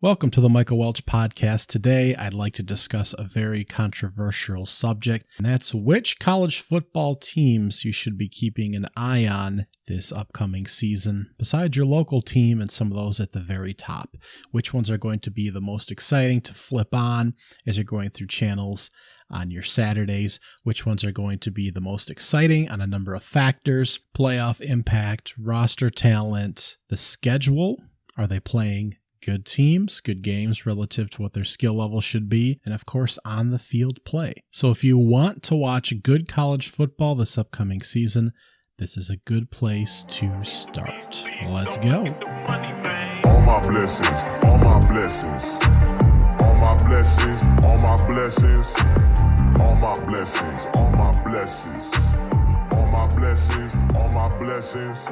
Welcome to the Michael Welch Podcast. Today, I'd like to discuss a very controversial subject, and that's which college football teams you should be keeping an eye on this upcoming season, besides your local team and some of those at the very top. Which ones are going to be the most exciting to flip on as you're going through channels on your Saturdays? Which ones are going to be the most exciting on a number of factors: playoff impact, roster talent, the schedule. Are they playing good teams, good games relative to what their skill level should be, and of course on the field play. So if you want to watch good college football this upcoming season, this is a good place to start. Let's go. All my blessings, all my blessings, all my blessings, all my blessings, all my blessings, all my blessings, all my blessings, all my blessings.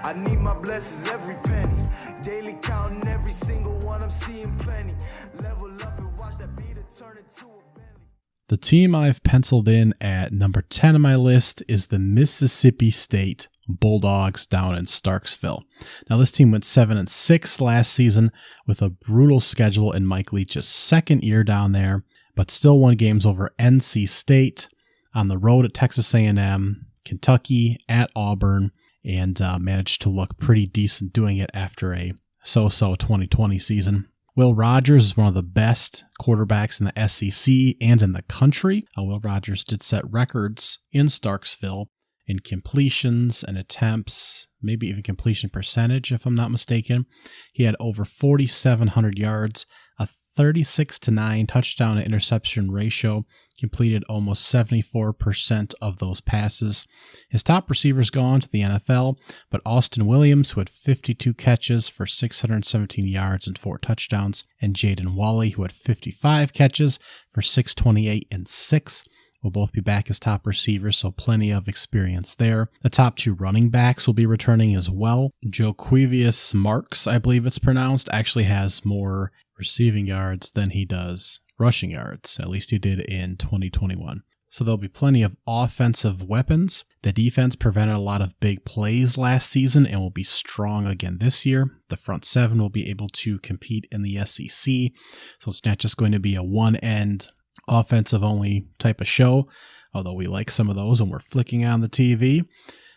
I need my blessings every penny, daily counting every single one, I'm seeing plenty. Level up and watch that beat turn into a Bentley. The team I've penciled in at number 10 on my list is the Mississippi State Bulldogs down in Starksville. Now this team went 7-6 last season with a brutal schedule in Mike Leach's second year down there, but still won games over NC State, on the road at Texas A&M, Kentucky, at Auburn, and managed to look pretty decent doing it after a so-so 2020 season. Will Rogers is one of the best quarterbacks in the SEC and in the country. Will Rogers did set records in Starksville in completions and attempts, maybe even completion percentage, if I'm not mistaken. He had over 4,700 yards, a 36-9 touchdown to interception ratio, completed almost 74% of those passes. His top receivers gone to the NFL, but Austin Williams, who had 52 catches for 617 yards and 4 touchdowns, and Jaden Walley, who had 55 catches for 628 and 6, will both be back as top receivers, so plenty of experience there. The top 2 running backs will be returning as well. Joaquivius Marks, I believe it's pronounced, actually has more receiving yards than he does rushing yards. At least he did in 2021. So there'll be plenty of offensive weapons. The defense prevented a lot of big plays last season and will be strong again this year. The front 7 will be able to compete in the SEC. So it's not just going to be a one-end offensive only type of show, although we like some of those when we're flicking on the TV.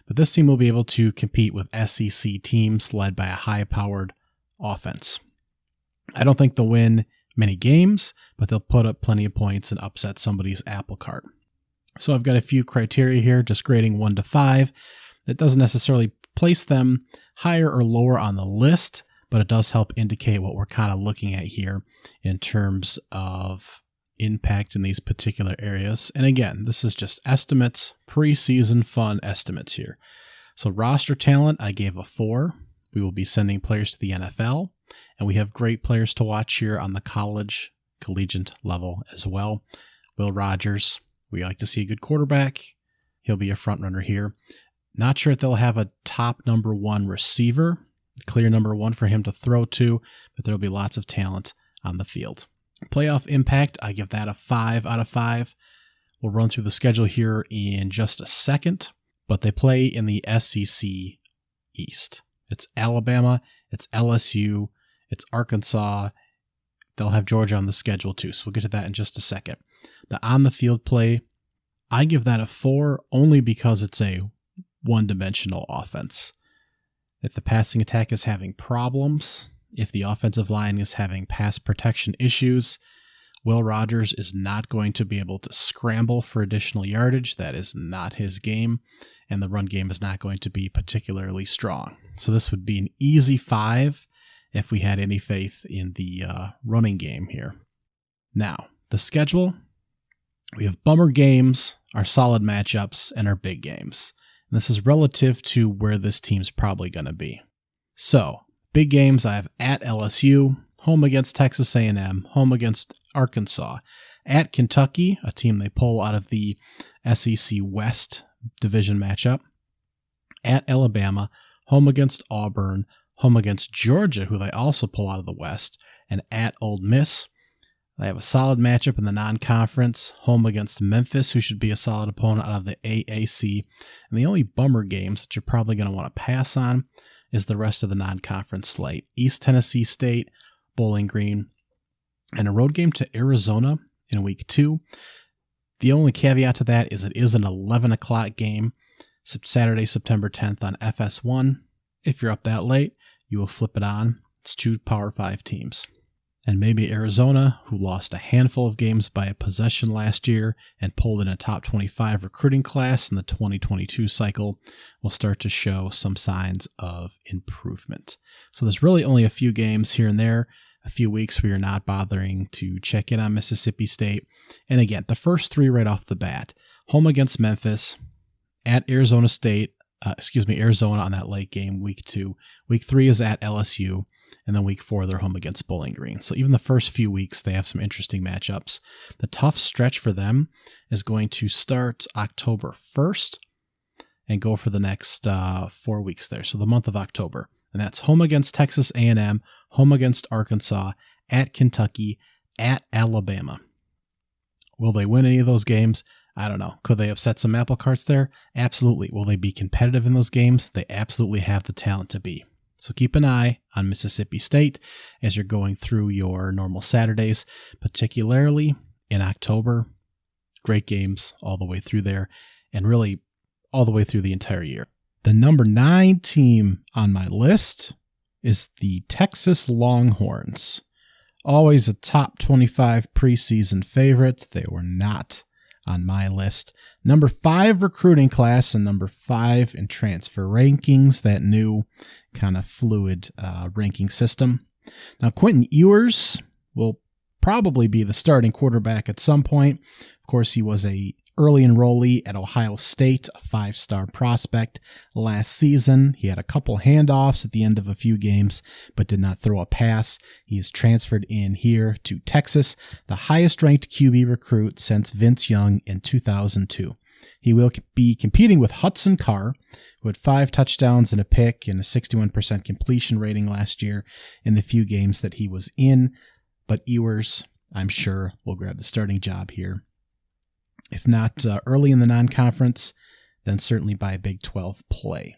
But this team will be able to compete with SEC teams led by a high-powered offense. I don't think they'll win many games, but they'll put up plenty of points and upset somebody's apple cart. So I've got a few criteria here, just grading 1 to 5. It doesn't necessarily place them higher or lower on the list, but it does help indicate what we're kind of looking at here in terms of impact in these particular areas. And again, this is just estimates, preseason fun estimates here. So roster talent, I gave a 4. We will be sending players to the NFL. And we have great players to watch here on the collegiate level as well. Will Rogers, we like to see a good quarterback. He'll be a front runner here. Not sure if they'll have a top number 1 receiver, clear number 1 for him to throw to, but there'll be lots of talent on the field. Playoff impact, I give that a 5 out of 5. We'll run through the schedule here in just a second, but they play in the SEC East. It's Alabama, it's LSU, it's Arkansas. They'll have Georgia on the schedule too, so we'll get to that in just a second. The on-the-field play, I give that a 4 only because it's a one-dimensional offense. If the passing attack is having problems, if the offensive line is having pass protection issues, Will Rogers is not going to be able to scramble for additional yardage. That is not his game, and the run game is not going to be particularly strong. So this would be an easy 5 if we had any faith in the running game here. Now, the schedule, we have bummer games, our solid matchups, and our big games. And this is relative to where this team's probably going to be. So, big games, I have at LSU, home against Texas A&M, home against Arkansas, at Kentucky, a team they pull out of the SEC West division matchup, at Alabama, home against Auburn, home against Georgia, who they also pull out of the West, and at Ole Miss. They have a solid matchup in the non-conference, home against Memphis, who should be a solid opponent out of the AAC. And the only bummer games that you're probably going to want to pass on is the rest of the non-conference slate. East Tennessee State, Bowling Green, and a road game to Arizona in week 2. The only caveat to that is it is an 11 o'clock game, Saturday, September 10th on FS1. If you're up that late, you will flip it on. It's 2 Power 5 teams. And maybe Arizona, who lost a handful of games by a possession last year and pulled in a top 25 recruiting class in the 2022 cycle, will start to show some signs of improvement. So there's really only a few games here and there, a few weeks where you're not bothering to check in on Mississippi State. And again, the first 3 right off the bat: home against Memphis, at Arizona Arizona on that late game, week 2. Week 3 is at LSU. And then week 4, they're home against Bowling Green. So even the first few weeks, they have some interesting matchups. The tough stretch for them is going to start October 1st and go for the next 4 weeks there. So the month of October. And that's home against Texas A&M, home against Arkansas, at Kentucky, at Alabama. Will they win any of those games? I don't know. Could they upset some apple carts there? Absolutely. Will they be competitive in those games? They absolutely have the talent to be. So keep an eye on Mississippi State as you're going through your normal Saturdays, particularly in October. Great games all the way through there, and really all the way through the entire year. The number 9 team on my list is the Texas Longhorns. Always a top 25 preseason favorite. They were not on my list. Number 5 recruiting class and number 5 in transfer rankings, that new kind of fluid ranking system. Now, Quentin Ewers will probably be the starting quarterback at some point. Of course, he was a early enrollee at Ohio State, a 5-star prospect last season. He had a couple handoffs at the end of a few games, but did not throw a pass. He is transferred in here to Texas, the highest-ranked QB recruit since Vince Young in 2002. He will be competing with Hudson Carr, who had 5 touchdowns and a pick and a 61% completion rating last year in the few games that he was in. But Ewers, I'm sure, will grab the starting job here. If not early in the non-conference, then certainly by Big 12 play.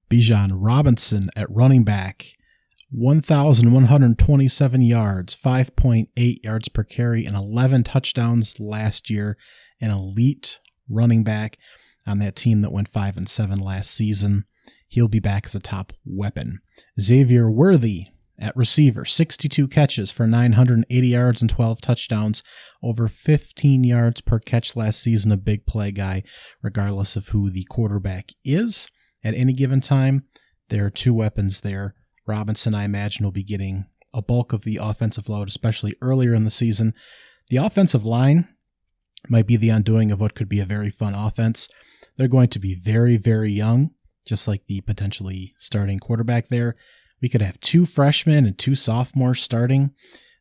Bijan Robinson at running back, 1,127 yards, 5.8 yards per carry, and 11 touchdowns last year. An elite running back on that team that went 5-7 last season. He'll be back as a top weapon. Xavier Worthy at receiver, 62 catches for 980 yards and 12 touchdowns, over 15 yards per catch last season, a big play guy, regardless of who the quarterback is at any given time. There are 2 weapons there. Robinson, I imagine, will be getting a bulk of the offensive load, especially earlier in the season. The offensive line might be the undoing of what could be a very fun offense. They're going to be very, very young, just like the potentially starting quarterback there. We could have 2 freshmen and 2 sophomores starting,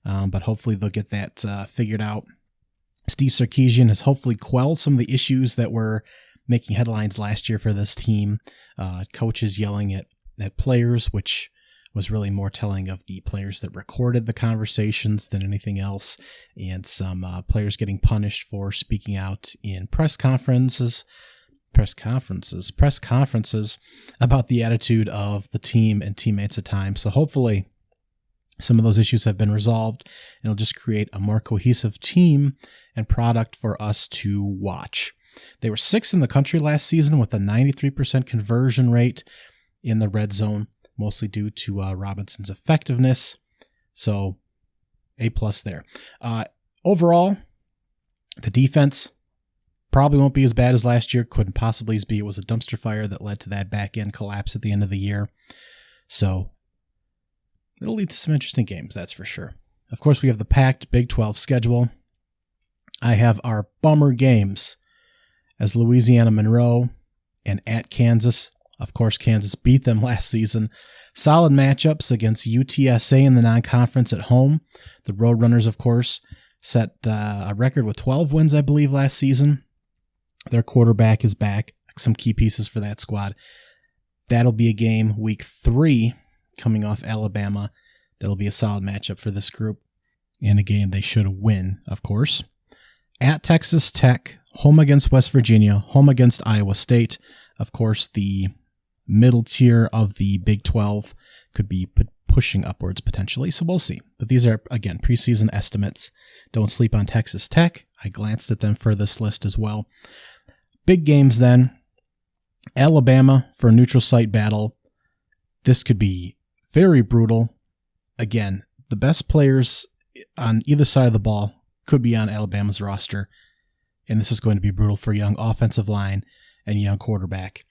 but hopefully they'll get that figured out. Steve Sarkisian has hopefully quelled some of the issues that were making headlines last year for this team. Coaches yelling at players, which was really more telling of the players that recorded the conversations than anything else, and some players getting punished for speaking out in press conferences about the attitude of the team and teammates at times. So hopefully some of those issues have been resolved, and it'll just create a more cohesive team and product for us to watch. They were 6th in the country last season with a 93% conversion rate in the red zone, mostly due to Robinson's effectiveness. So A+ there. Overall, the defense probably won't be as bad as last year. Couldn't possibly be. It was a dumpster fire that led to that back end collapse at the end of the year. So it'll lead to some interesting games, that's for sure. Of course, we have the packed Big 12 schedule. I have our bummer games as Louisiana Monroe and at Kansas. Of course, Kansas beat them last season. Solid matchups against UTSA in the non-conference at home. The Roadrunners, of course, set a record with 12 wins, I believe, last season. Their quarterback is back. Some key pieces for that squad. That'll be a game week 3 coming off Alabama. That'll be a solid matchup for this group. And a game they should win, of course. At Texas Tech, home against West Virginia, home against Iowa State. Of course, the middle tier of the Big 12 could be pushing upwards potentially. So we'll see. But these are, again, preseason estimates. Don't sleep on Texas Tech. I glanced at them for this list as well. Big games then. Alabama for a neutral site battle. This could be very brutal. Again, the best players on either side of the ball could be on Alabama's roster. And this is going to be brutal for young offensive line and young quarterback.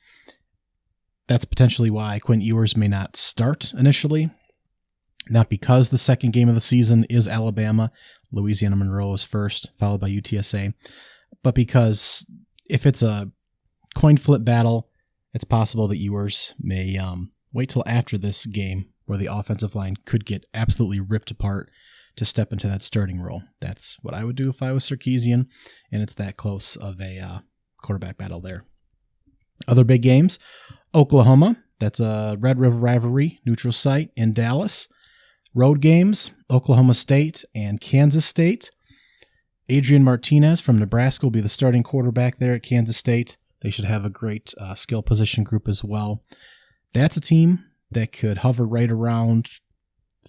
That's potentially why Quinn Ewers may not start initially. Not because the second game of the season is Alabama. Louisiana Monroe is first, followed by UTSA. But because if it's a coin flip battle, it's possible that Ewers may wait till after this game where the offensive line could get absolutely ripped apart to step into that starting role. That's what I would do if I was Sarkisian, and it's that close of a quarterback battle there. Other big games, Oklahoma, that's a Red River rivalry, neutral site in Dallas. Road games, Oklahoma State and Kansas State. Adrian Martinez from Nebraska will be the starting quarterback there at Kansas State. They should have a great skill position group as well. That's a team that could hover right around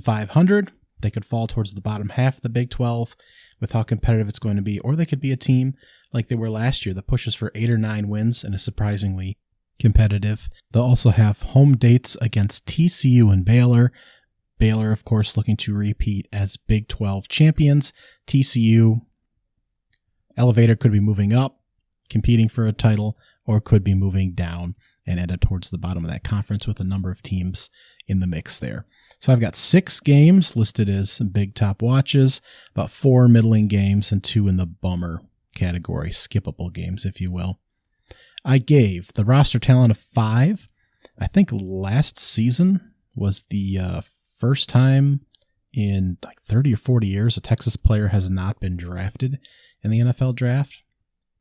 500. They could fall towards the bottom half of the Big 12 with how competitive it's going to be. Or they could be a team like they were last year that pushes for 8 or 9 wins and is surprisingly competitive. They'll also have home dates against TCU and Baylor. Baylor, of course, looking to repeat as Big 12 champions. TCU, elevator could be moving up, competing for a title, or could be moving down and end up towards the bottom of that conference with a number of teams in the mix there. So I've got 6 games listed as big top watches, about 4 middling games, and 2 in the bummer category, skippable games, if you will. I gave the roster talent a 5. I think last season was the first time in like 30 or 40 years a Texas player has not been drafted in the NFL draft.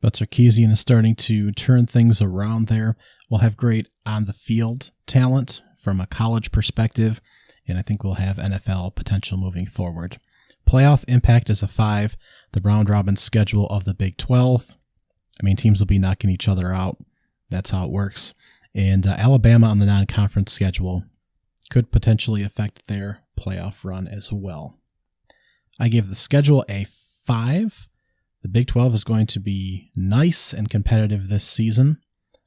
But Sarkisian is starting to turn things around there. We'll have great on-the-field talent from a college perspective, and I think we'll have NFL potential moving forward. Playoff impact is a 5. The round-robin schedule of the Big 12. I mean, teams will be knocking each other out. That's how it works. And Alabama on the non-conference schedule could potentially affect their playoff run as well. I gave the schedule a 5. The Big 12 is going to be nice and competitive this season.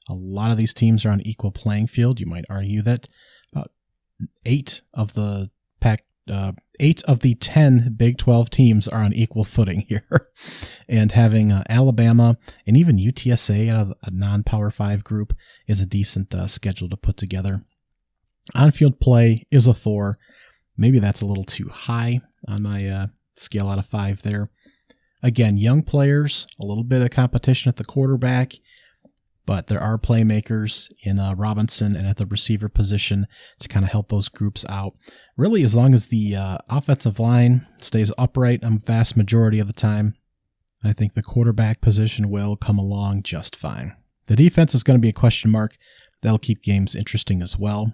A lot of these teams are on equal playing field. You might argue that about 8 of the 10 Big 12 teams are on equal footing here. And having Alabama and even UTSA out of a non-Power 5 group is a decent schedule to put together. On-field play is a 4. Maybe that's a little too high on my scale out of 5 there. Again, young players, a little bit of competition at the quarterback, but there are playmakers in Robinson and at the receiver position to kind of help those groups out. Really, as long as the offensive line stays upright a vast majority of the time, I think the quarterback position will come along just fine. The defense is going to be a question mark. That'll keep games interesting as well.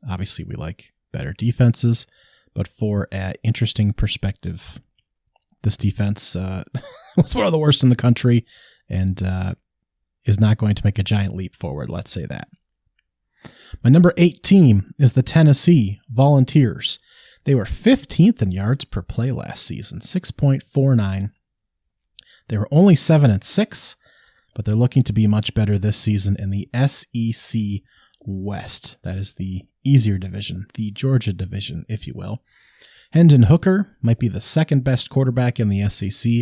Obviously, we like better defenses, but for an interesting perspective, this defense was one of the worst in the country and is not going to make a giant leap forward, let's say that. My number 8 team is the Tennessee Volunteers. They were 15th in yards per play last season, 6.49. They were only 7-6, but they're looking to be much better this season in the SEC West. That is the easier division, the Georgia division, if you will. Hendon Hooker might be the second best quarterback in the SEC.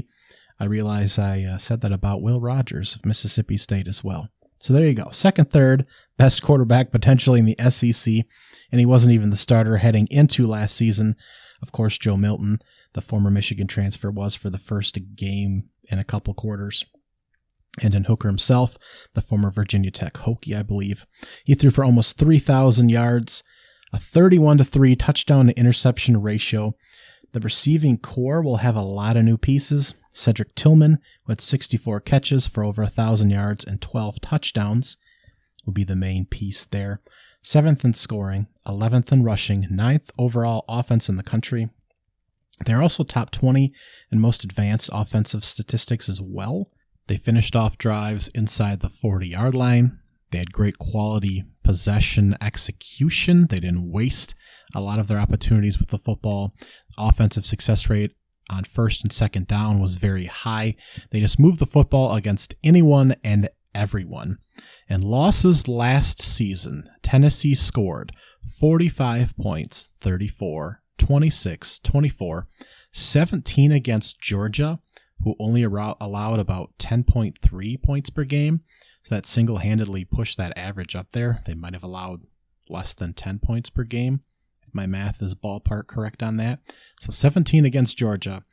I realize I said that about Will Rogers of Mississippi State as well. So there you go. Second, third best quarterback potentially in the SEC, and he wasn't even the starter heading into last season. Of course, Joe Milton, the former Michigan transfer, was for the first game in a couple quarters. Hendon Hooker himself, the former Virginia Tech Hokie, I believe. He threw for almost 3,000 yards, a 31-3 touchdown to interception ratio. The receiving core will have a lot of new pieces. Cedric Tillman, who had 64 catches for over 1,000 yards and 12 touchdowns, will be the main piece there. 7th in scoring, 11th in rushing, 9th overall offense in the country. They're also top 20 in most advanced offensive statistics as well. They finished off drives inside the 40-yard line. They had great quality possession execution. They didn't waste a lot of their opportunities with the football. Offensive success rate on first and second down was very high. They just moved the football against anyone and everyone. And losses last season, Tennessee scored 45 points, 34, 26, 24, 17 against Georgia, who only allowed about 10.3 points per game. So that single-handedly pushed that average up there. They might have allowed less than 10 points per game. If my math is ballpark correct on that. So 17 against Georgia.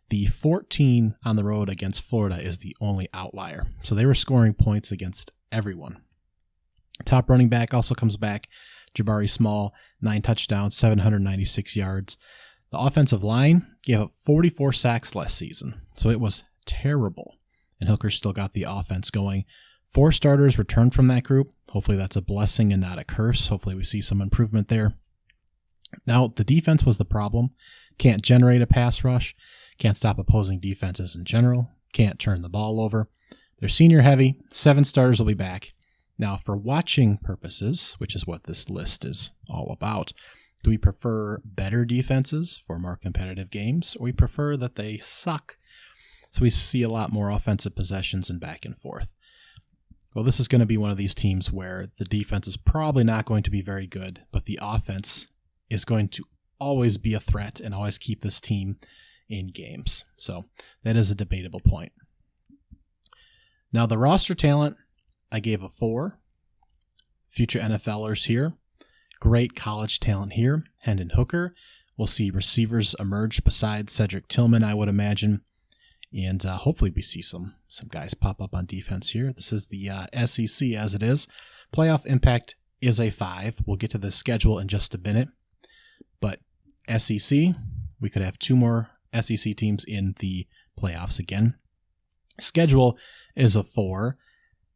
The 14 on the road against Florida is the only outlier. So they were scoring points against everyone. Top running back also comes back. Jabari Small, 9 touchdowns, 796 yards. The offensive line gave up 44 sacks last season, so it was terrible. And Hooker still got the offense going. 4 starters returned from that group. Hopefully that's a blessing and not a curse. Hopefully we see some improvement there. Now, the defense was the problem. Can't generate a pass rush. Can't stop opposing defenses in general. Can't turn the ball over. They're senior heavy. 7 starters will be back. Now, for watching purposes, which is what this list is all about, do we prefer better defenses for more competitive games, or we prefer that they suck? So we see a lot more offensive possessions and back and forth. Well, this is going to be one of these teams where the defense is probably not going to be very good, but the offense is going to always be a threat and always keep this team in games. So that is a debatable point. Now, the roster talent, I gave a 4. Future NFLers here. Great college talent here. Hendon Hooker. We'll see receivers emerge besides Cedric Tillman, I would imagine. And hopefully we see some guys pop up on defense here. This is the SEC as it is. Playoff impact is a 5. We'll get to the schedule in just a minute. But SEC, we could have 2 more SEC teams in the playoffs again. Schedule is a 4.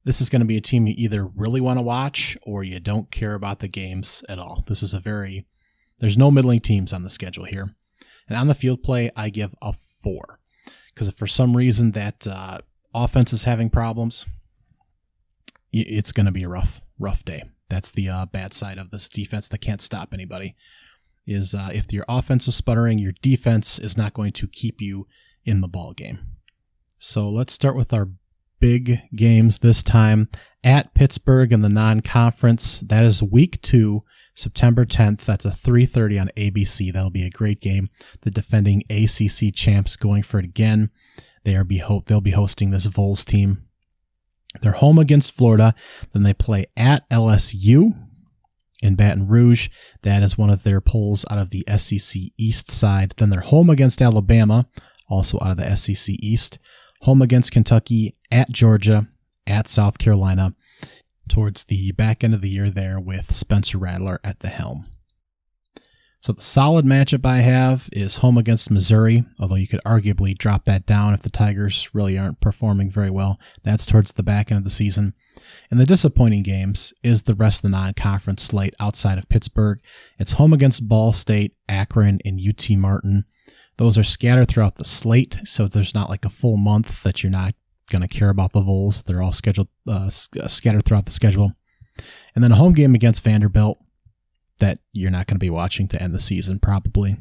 This is going to be a team you either really want to watch or you don't care about the games at all. This is there's no middling teams on the schedule here. And on the field play, I give a 4. Because if for some reason that offense is having problems, it's going to be a rough day. That's the bad side of this defense that can't stop anybody. Is if your offense is sputtering, your defense is not going to keep you in the ball game. So let's start with our big games this time. At Pittsburgh in the non-conference, that is week 2, September 10th. That's a 3:30 on ABC. That'll be a great game. The defending ACC champs going for it again. They'll be hosting this Vols team. They're home against Florida. Then they play at LSU in Baton Rouge. That is one of their polls out of the SEC East side. Then they're home against Alabama, also out of the SEC East. Home against Kentucky, at Georgia, at South Carolina, towards the back end of the year there with Spencer Rattler at the helm. So the solid matchup I have is home against Missouri, although you could arguably drop that down if the Tigers really aren't performing very well. That's towards the back end of the season. And the disappointing games is the rest of the non-conference slate outside of Pittsburgh. It's home against Ball State, Akron, and UT Martin. Those are scattered throughout the slate, so there's not like a full month that you're not going to care about the Vols. They're all scheduled scattered throughout the schedule. And then a home game against Vanderbilt that you're not going to be watching to end the season probably.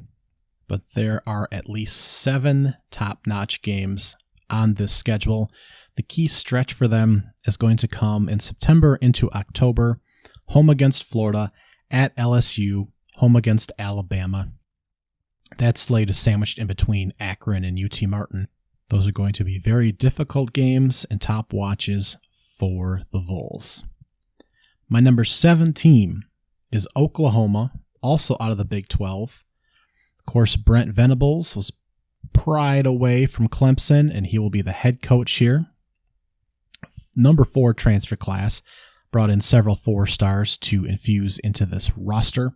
But there are at least 7 top-notch games on this schedule. The key stretch for them is going to come in September into October. Home against Florida, at LSU, home against Alabama. That slate is sandwiched in between Akron and UT Martin. Those are going to be very difficult games and top watches for the Vols. My number 7 team is Oklahoma, also out of the Big 12. Of course, Brent Venables was pried away from Clemson, and he will be the head coach here. Number 4 transfer class brought in several 4-stars to infuse into this roster.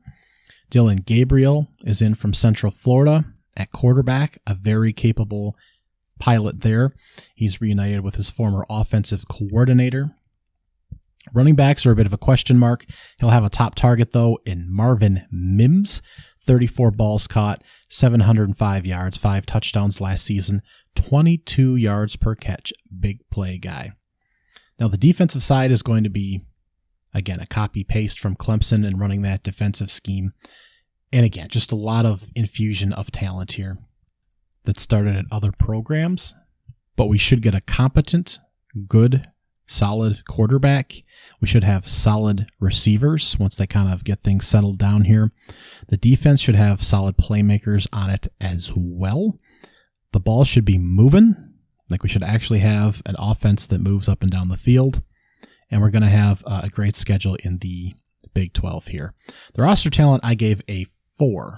Dylan Gabriel is in from Central Florida at quarterback, a very capable pilot there. He's reunited with his former offensive coordinator. Running backs are a bit of a question mark. He'll have a top target, though, in Marvin Mims. 34 balls caught, 705 yards, 5 touchdowns last season, 22 yards per catch. Big play guy. Now, the defensive side is going to be, again, a copy-paste from Clemson and running that defensive scheme. And again, just a lot of infusion of talent here that started at other programs, but we should get a competent, good, solid quarterback. We should have solid receivers once they kind of get things settled down here. The defense should have solid playmakers on it as well. The ball should be moving. Like, we should actually have an offense that moves up and down the field. And we're going to have a great schedule in the Big 12 here. The roster talent, I gave a 4.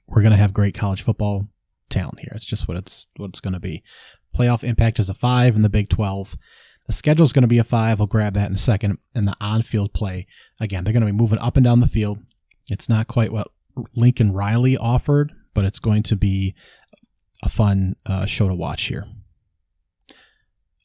We're going to have great college football talent here. It's just what it's going to be. Playoff impact is a 5 in the Big 12. The schedule is going to be a 5. I'll grab that in a second. And the on-field play, again, they're going to be moving up and down the field. It's not quite what Lincoln Riley offered, but it's going to be a fun show to watch here.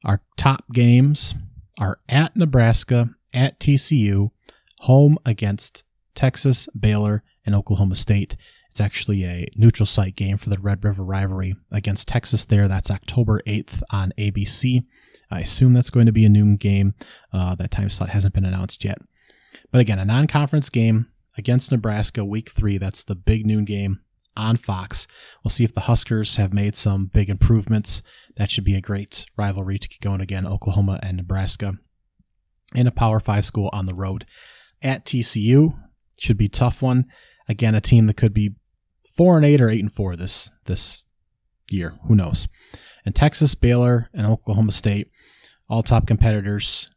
Our top games are at Nebraska, at TCU, home against Texas, Baylor, and Oklahoma State. It's actually a neutral site game for the Red River rivalry against Texas there. That's October 8th on ABC. I assume that's going to be a noon game. That time slot hasn't been announced yet. But again, a non-conference game against Nebraska, week 3. That's the big noon game on Fox. We'll see if the Huskers have made some big improvements. That should be a great rivalry to get going again, Oklahoma and Nebraska. In a Power 5 school on the road. At TCU, should be a tough one. Again, a team that could be 4-8 or 8-4 this year. Who knows? And Texas, Baylor, and Oklahoma State, all top competitors.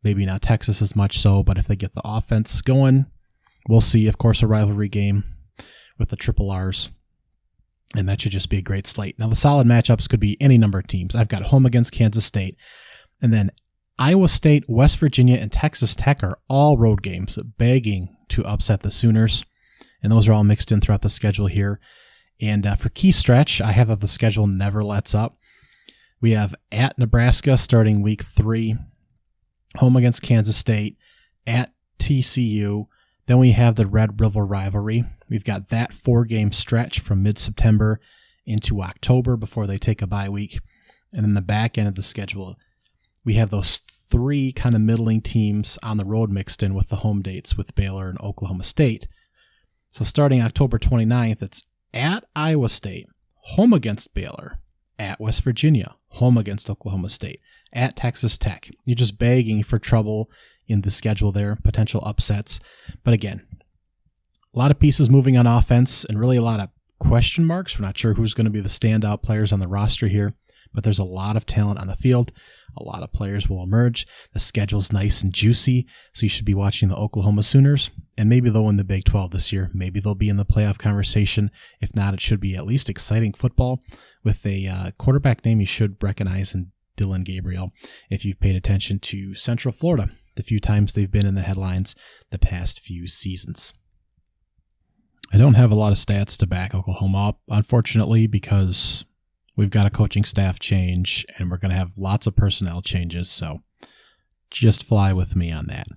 Maybe not Texas as much so, but if they get the offense going, we'll see. Of course, a rivalry game with the Triple R's. And that should just be a great slate. Now, the solid matchups could be any number of teams. I've got home against Kansas State. And then Iowa State, West Virginia, and Texas Tech are all road games, begging to upset the Sooners. And those are all mixed in throughout the schedule here. And for key stretch, I have the schedule never lets up. We have at Nebraska starting week 3, home against Kansas State, at TCU. Then we have the Red River rivalry. We've got that 4-game stretch from mid-September into October before they take a bye week. And then the back end of the schedule, we have those 3 kind of middling teams on the road mixed in with the home dates with Baylor and Oklahoma State. So starting October 29th, it's at Iowa State, home against Baylor, at West Virginia, home against Oklahoma State, at Texas Tech. You're just begging for trouble in the schedule there, potential upsets. But again, a lot of pieces moving on offense and really a lot of question marks. We're not sure who's going to be the standout players on the roster here, but there's a lot of talent on the field. A lot of players will emerge. The schedule's nice and juicy, so you should be watching the Oklahoma Sooners, and maybe they'll win the Big 12 this year. Maybe they'll be in the playoff conversation. If not, it should be at least exciting football with a quarterback name you should recognize in Dylan Gabriel if you've paid attention to Central Florida the few times they've been in the headlines the past few seasons. I don't have a lot of stats to back Oklahoma up, unfortunately, because we've got a coaching staff change, and we're going to have lots of personnel changes, so just fly with me on that.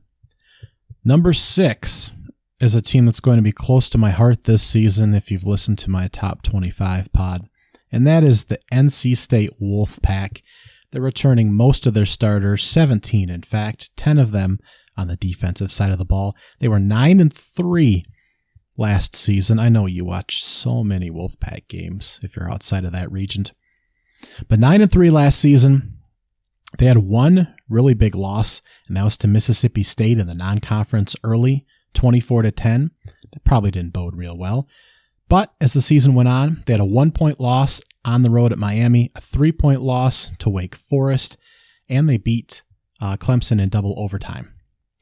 Number 6 is a team that's going to be close to my heart this season if you've listened to my Top 25 pod, and that is the NC State Wolfpack. They're returning most of their starters, 17 in fact, 10 of them on the defensive side of the ball. They were 9-3 last season. I know you watch so many Wolfpack games if you're outside of that region. But 9-3 last season. They had one really big loss, and that was to Mississippi State in the non-conference early, 24-10. That probably didn't bode real well. But as the season went on, they had a 1-point loss on the road at Miami, a 3-point loss to Wake Forest, and they beat Clemson in double overtime.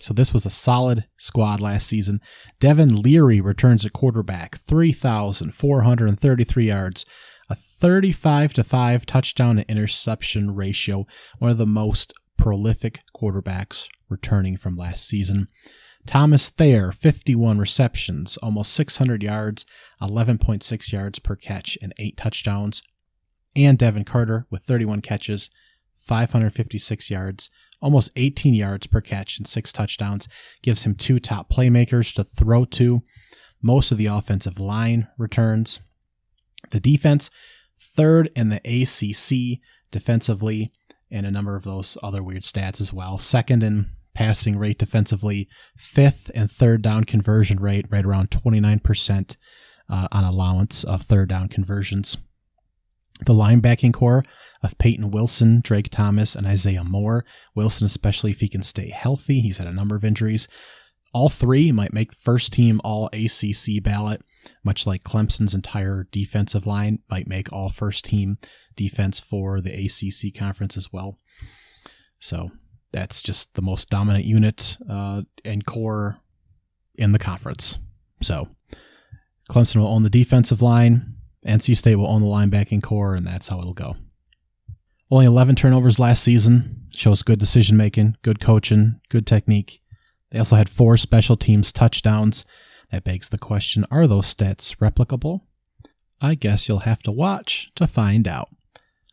So this was a solid squad last season. Devin Leary returns at quarterback, 3,433 yards, a 35-5 touchdown to interception ratio, one of the most prolific quarterbacks returning from last season. Thomas Thayer, 51 receptions, almost 600 yards, 11.6 yards per catch, and 8 touchdowns. And Devin Carter with 31 catches, 556 yards, almost 18 yards per catch, and 6 touchdowns. Gives him 2 top playmakers to throw to. Most of the offensive line returns. The defense, 3rd in the ACC defensively, and a number of those other weird stats as well. 2nd in passing rate defensively, 5th in third down conversion rate, right around 29% on allowance of third down conversions. The linebacking core of Peyton Wilson, Drake Thomas, and Isaiah Moore. Wilson, especially if he can stay healthy. He's had a number of injuries. All three might make first team all ACC ballot, much like Clemson's entire defensive line might make all first team defense for the ACC conference as well. So that's just the most dominant unit and core in the conference. So Clemson will own the defensive line. NC State will own the linebacking core, and that's how it'll go. Only 11 turnovers last season. Shows good decision-making, good coaching, good technique. They also had 4 special teams touchdowns. That begs the question, are those stats replicable? I guess you'll have to watch to find out.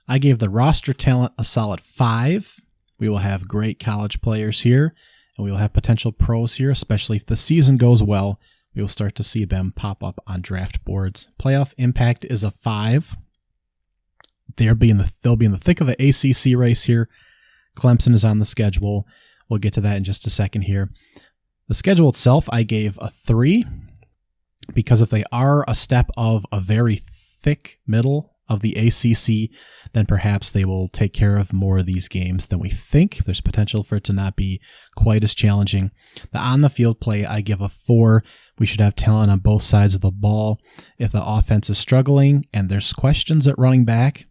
I gave the roster talent a solid 5. We will have great college players here, and we will have potential pros here, especially if the season goes well. We will start to see them pop up on draft boards. Playoff impact is a 5. They'll be in the thick of the ACC race here. Clemson is on the schedule. We'll get to that in just a second here. The schedule itself, I gave a 3 because if they are a step of a very thick middle of the ACC, then perhaps they will take care of more of these games than we think. There's potential for it to not be quite as challenging. The on-the-field play, I give a 4. We should have talent on both sides of the ball. If the offense is struggling and there's questions at running back,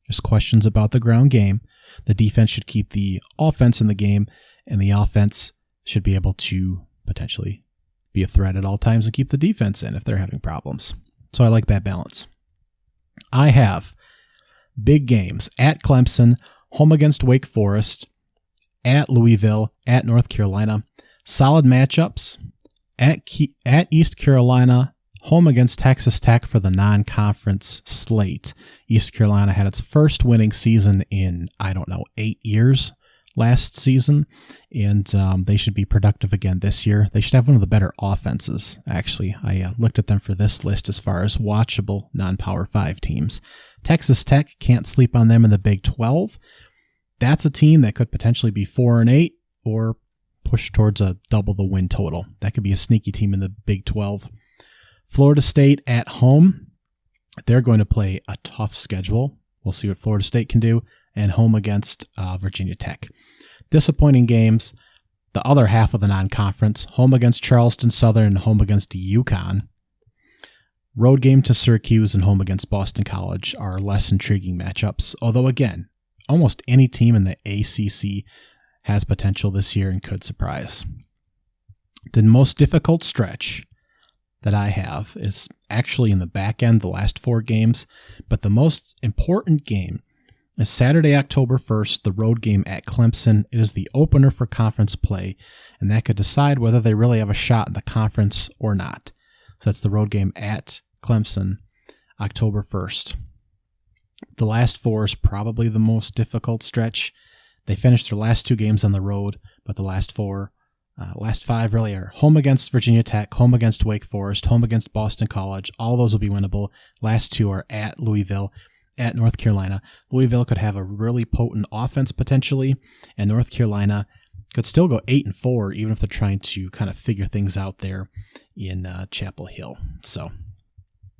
there's questions about the ground game, the defense should keep the offense in the game, and the offense should be able to potentially be a threat at all times and keep the defense in if they're having problems. So I like that balance. I have big games at Clemson, home against Wake Forest, at Louisville, at North Carolina, solid matchups, at East Carolina, home against Texas Tech for the non-conference slate. East Carolina had its first winning season in, 8 years last season, and they should be productive again this year. They should have one of the better offenses, actually. I looked at them for this list as far as watchable non-Power 5 teams. Texas Tech, can't sleep on them in the Big 12. That's a team that could potentially be 4-8 or push towards a double the win total. That could be a sneaky team in the Big 12. Florida State at home. They're going to play a tough schedule. We'll see what Florida State can do. And home against Virginia Tech. Disappointing games. The other half of the non-conference. Home against Charleston Southern and home against UConn. Road game to Syracuse and home against Boston College are less intriguing matchups. Although again, almost any team in the ACC has potential this year and could surprise. The most difficult stretch that I have is actually in the back end, the last 4 games. But the most important game is Saturday, October 1st, the road game at Clemson. It is the opener for conference play, and that could decide whether they really have a shot in the conference or not. So that's the road game at Clemson, October 1st. The last 4 is probably the most difficult stretch. They finished their last 2 games on the road, but the last 5 really are home against Virginia Tech, home against Wake Forest, home against Boston College. All those will be winnable. Last 2 are at Louisville, at North Carolina. Louisville could have a really potent offense potentially, and North Carolina could still go 8-4 even if they're trying to kind of figure things out there in Chapel Hill. So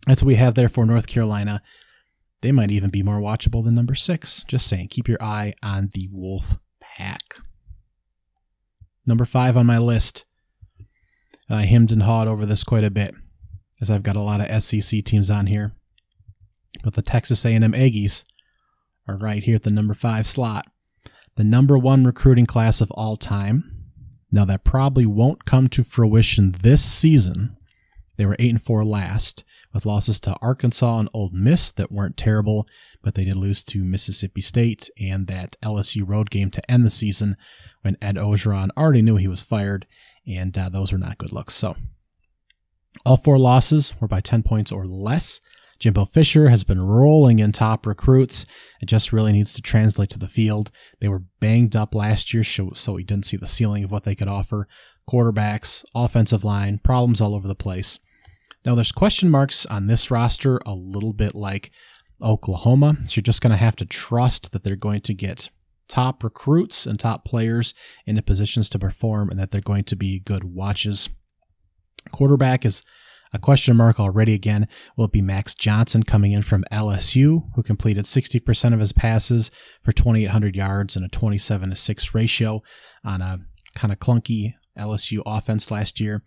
that's what we have there for North Carolina. They might even be more watchable than number 6. Just saying, keep your eye on the Wolf Pack. Number 5 on my list. I hemmed and hawed over this quite a bit as I've got a lot of SEC teams on here. But the Texas A&M Aggies are right here at the number 5 slot. The number 1 recruiting class of all time. Now that probably won't come to fruition this season. They were 8-4 last, with losses to Arkansas and Ole Miss that weren't terrible, but they did lose to Mississippi State and that LSU road game to end the season when Ed Ogeron already knew he was fired, and those were not good looks. So all 4 losses were by 10 points or less. Jimbo Fisher has been rolling in top recruits. It just really needs to translate to the field. They were banged up last year, so we didn't see the ceiling of what they could offer. Quarterbacks, offensive line, problems all over the place. Now, there's question marks on this roster a little bit like Oklahoma. So you're just going to have to trust that they're going to get top recruits and top players into positions to perform and that they're going to be good watches. Quarterback is a question mark already again. Will it be Max Johnson coming in from LSU, who completed 60% of his passes for 2,800 yards and a 27-6 ratio on a kind of clunky LSU offense last year?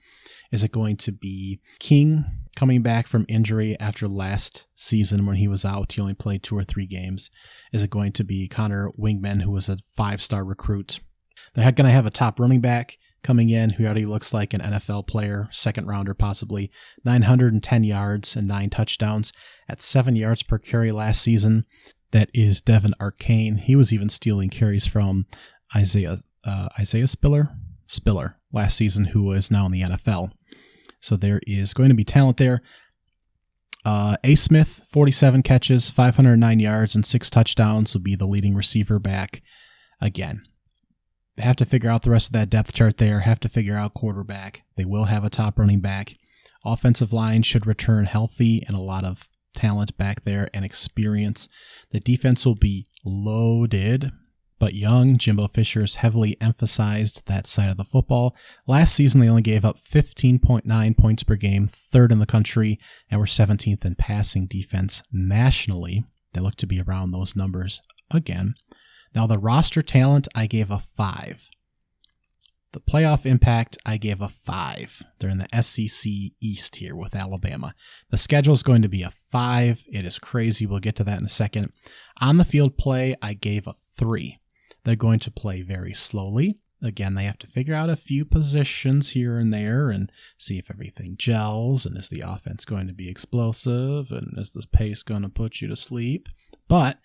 Is it going to be King coming back from injury after last season when he was out? He only played 2 or 3 games. Is it going to be Connor Wingman, who was a 5-star recruit? They're going to have a top running back coming in who already looks like an NFL player, second rounder possibly. 910 yards and 9 touchdowns at 7 yards per carry last season. That is Devin Arcane. He was even stealing carries from Isaiah Spiller last season, who is now in the NFL. So there is going to be talent there. A. Smith, 47 catches, 509 yards, and 6 touchdowns, will be the leading receiver back again. They have to figure out the rest of that depth chart there, have to figure out quarterback. They will have a top running back. Offensive line should return healthy and a lot of talent back there and experience. The defense will be loaded, but young. Jimbo Fisher has heavily emphasized that side of the football. Last season, they only gave up 15.9 points per game, 3rd in the country, and were 17th in passing defense nationally. They look to be around those numbers again. Now, the roster talent, I gave a 5. The playoff impact, I gave a 5. They're in the SEC East here with Alabama. The schedule is going to be a 5. It is crazy. We'll get to that in a second. On the field play, I gave a 3. They're going to play very slowly. Again, they have to figure out a few positions here and there and see if everything gels, and is the offense going to be explosive, and is the pace going to put you to sleep. But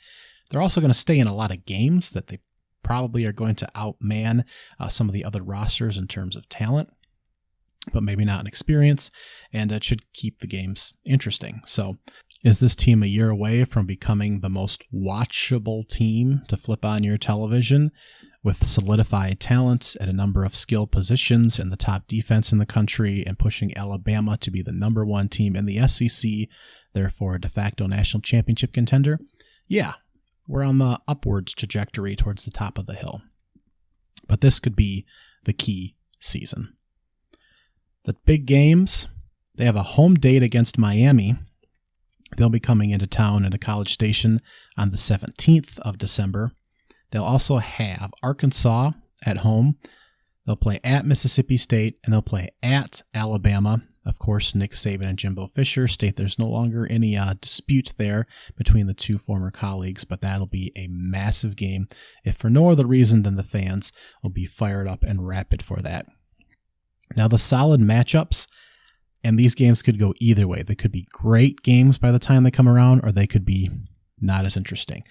they're also going to stay in a lot of games that they probably are going to outman some of the other rosters in terms of talent, but maybe not in experience, and it should keep the games interesting. So is this team a year away from becoming the most watchable team to flip on your television with solidified talent at a number of skill positions and the top defense in the country and pushing Alabama to be the number 1 team in the SEC, therefore a de facto national championship contender? Yeah. We're on the upwards trajectory towards the top of the hill. But this could be the key season. The big games, they have a home date against Miami. They'll be coming into town at a College Station on the 17th of December. They'll also have Arkansas at home. They'll play at Mississippi State, and they'll play at Alabama. Of course, Nick Saban and Jimbo Fisher state there's no longer any dispute there between the two former colleagues, but that'll be a massive game, if for no other reason than the fans will be fired up and rapid for that. Now, the solid matchups, and these games could go either way. They could be great games by the time they come around, or they could be not as interesting.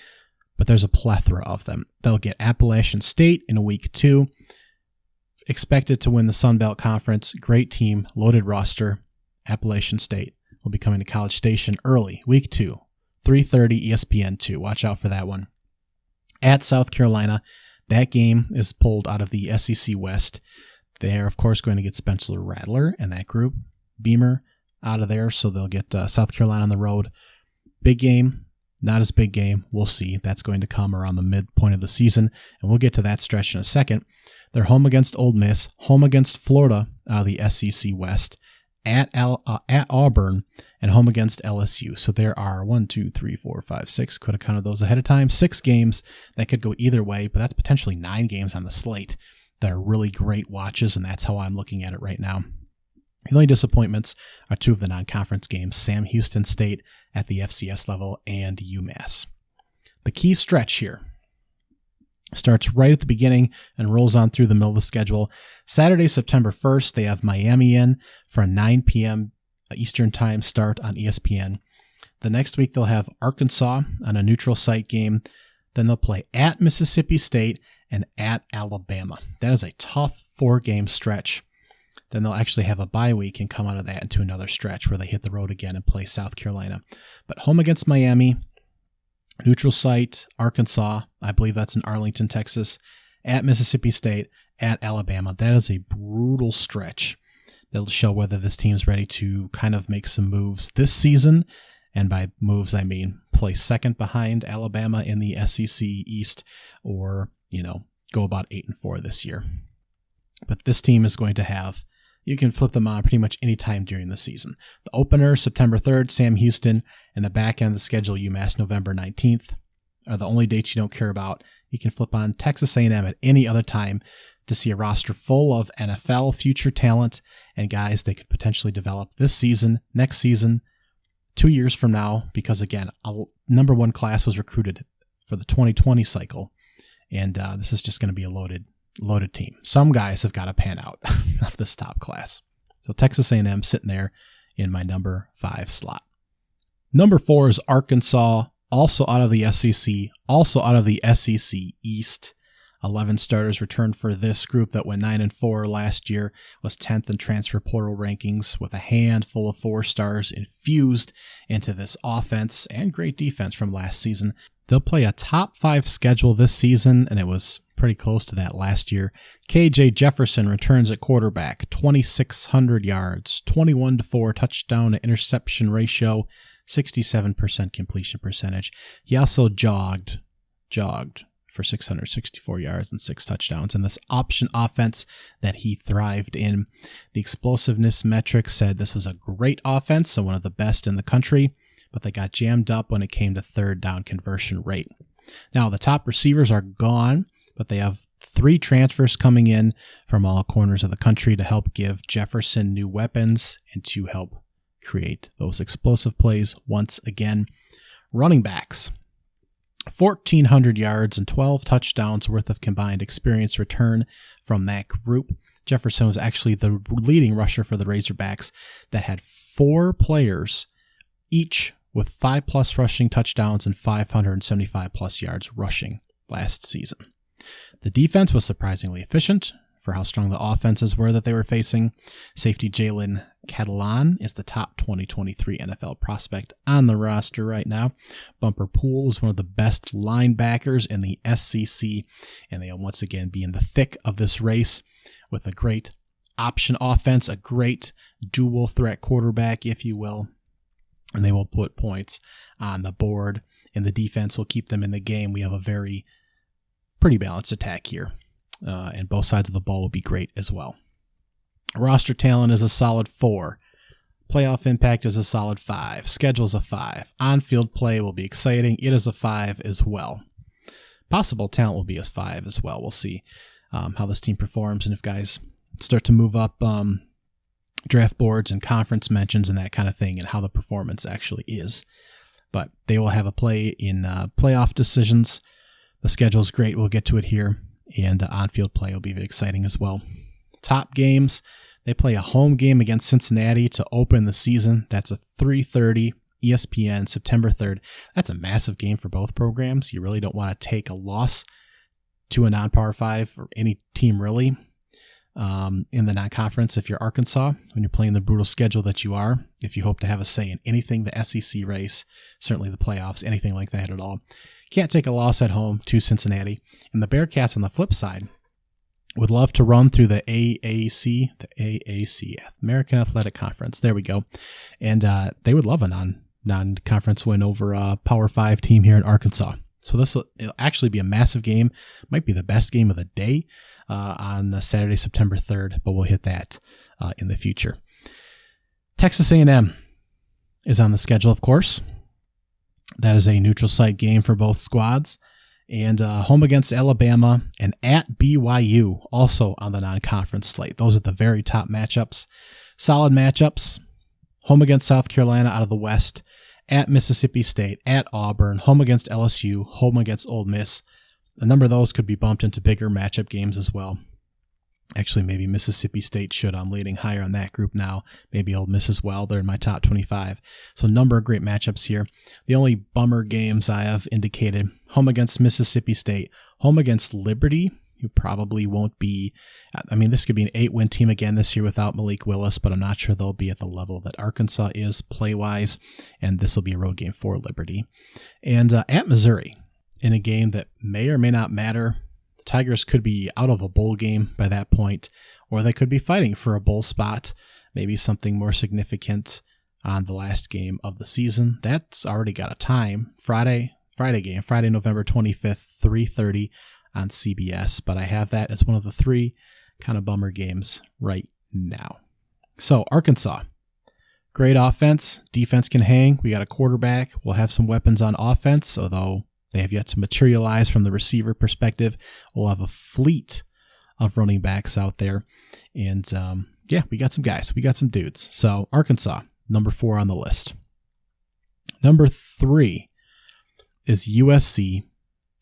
But there's a plethora of them. They'll get Appalachian State in week 2. Expected to win the Sun Belt Conference. Great team, loaded roster. Appalachian State will be coming to College Station early, week 2, 3:30 ESPN2. Watch out for that one. At South Carolina, that game is pulled out of the SEC West. They're, of course, going to get Spencer Rattler and that group. Beamer out of there, so they'll get South Carolina on the road. Big game, not as big game. We'll see. That's going to come around the midpoint of the season, and we'll get to that stretch in a second. They're home against Ole Miss, home against Florida out of the SEC West, at Auburn, and home against LSU. So there are 1, 2, 3, 4, 5, 6. Could have counted those ahead of time. 6 games that could go either way, but that's potentially 9 games on the slate that are really great watches, and that's how I'm looking at it right now. The only disappointments are 2 of the non-conference games, Sam Houston State at the FCS level and UMass. The key stretch here starts right at the beginning and rolls on through the middle of the schedule. Saturday, September 1st, they have Miami in for a 9 p.m. Eastern Time start on ESPN. The next week, they'll have Arkansas on a neutral site game. Then they'll play at Mississippi State and at Alabama. That is a tough 4-game stretch. Then they'll actually have a bye week and come out of that into another stretch where they hit the road again and play South Carolina. But home against Miami, neutral site, Arkansas, I believe that's in Arlington, Texas, at Mississippi State, at Alabama. That is a brutal stretch. That'll show whether this team's ready to kind of make some moves this season. And by moves, I mean play second behind Alabama in the SEC East, or go about 8-4 this year. But this team is going to have, you can flip them on pretty much any time during the season. The opener, September 3rd, Sam Houston, and the back end of the schedule, UMass, November 19th, are the only dates you don't care about. You can flip on Texas A&M at any other time to see a roster full of NFL future talent and guys they could potentially develop this season, next season, 2 years from now, because again, a number one class was recruited for the 2020 cycle, and this is just going to be a loaded team. Some guys have got to pan out of this top class. So Texas A&M sitting there in my number 5 slot. Number 4 is Arkansas, also out of the SEC, also out of the SEC East. 11 starters returned for this group that went 9-4 last year, was 10th in transfer portal rankings with a handful of 4 stars infused into this offense and great defense from last season. They'll play a top 5 schedule this season, and it was pretty close to that last year. KJ Jefferson returns at quarterback, 2,600 yards, 21-4 touchdown to interception ratio, 67% completion percentage. He also jogged for 664 yards and 6 touchdowns in this option offense that he thrived in. The explosiveness metrics said this was a great offense, so one of the best in the country, but they got jammed up when it came to third down conversion rate. Now, the top receivers are gone, but they have 3 transfers coming in from all corners of the country to help give Jefferson new weapons and to help create those explosive plays once again. Running backs, 1,400 yards and 12 touchdowns worth of combined experience return from that group. Jefferson was actually the leading rusher for the Razorbacks that had 4 players each with 5+ rushing touchdowns and 575+ yards rushing last season. The defense was surprisingly efficient for how strong the offenses were that they were facing. Safety Jalen Catalan is the top 2023 NFL prospect on the roster right now. Bumper Poole is one of the best linebackers in the SEC, and they'll once again be in the thick of this race with a great option offense, a great dual threat quarterback, if you will, and they will put points on the board, and the defense will keep them in the game. We have a pretty balanced attack here. And both sides of the ball will be great as well. Roster talent is a solid 4. Playoff impact is a solid 5. Schedule's a 5. On-field play will be exciting. It is a 5 as well. Possible talent will be a 5 as well. We'll see how this team performs and if guys start to move up draft boards and conference mentions and that kind of thing and how the performance actually is. But they will have a play in playoff decisions. The schedule's great. We'll get to it here. And on-field play will be exciting as well. Top games, they play a home game against Cincinnati to open the season. That's a 3:30 ESPN, September 3rd. That's a massive game for both programs. You really don't want to take a loss to a non-Power 5 or any team really in the non-conference if you're Arkansas, when you're playing the brutal schedule that you are. If you hope to have a say in anything, the SEC race, certainly the playoffs, anything like that at all. Can't take a loss at home to Cincinnati. And the Bearcats on the flip side would love to run through the AAC, American Athletic Conference. There we go. And they would love a non-conference win over a Power 5 team here in Arkansas. So it'll actually be a massive game. Might be the best game of the day on Saturday, September 3rd, but we'll hit that in the future. Texas A&M is on the schedule, of course. That is a neutral site game for both squads. And home against Alabama and at BYU, also on the non-conference slate. Those are the very top matchups. Solid matchups. Home against South Carolina out of the West. At Mississippi State. At Auburn. Home against LSU. Home against Ole Miss. A number of those could be bumped into bigger matchup games as well. Actually, maybe Mississippi State should. I'm leading higher on that group now. Maybe Ole Miss as well. They're in my top 25. So a number of great matchups here. The only bummer games I have indicated, home against Mississippi State, home against Liberty, who probably won't be, this could be an 8-win team again this year without Malik Willis, but I'm not sure they'll be at the level that Arkansas is play-wise, and this will be a road game for Liberty. And at Missouri, in a game that may or may not matter. The Tigers could be out of a bowl game by that point, or they could be fighting for a bowl spot, maybe something more significant on the last game of the season. That's already got a time. Friday game, Friday, November 25th, 3:30 on CBS, but I have that as one of the 3 kind of bummer games right now. So Arkansas, great offense. Defense can hang. We got a quarterback. We'll have some weapons on offense, although they have yet to materialize from the receiver perspective. We'll have a fleet of running backs out there. And we got some guys. We got some dudes. So Arkansas, number 4 on the list. Number 3 is USC.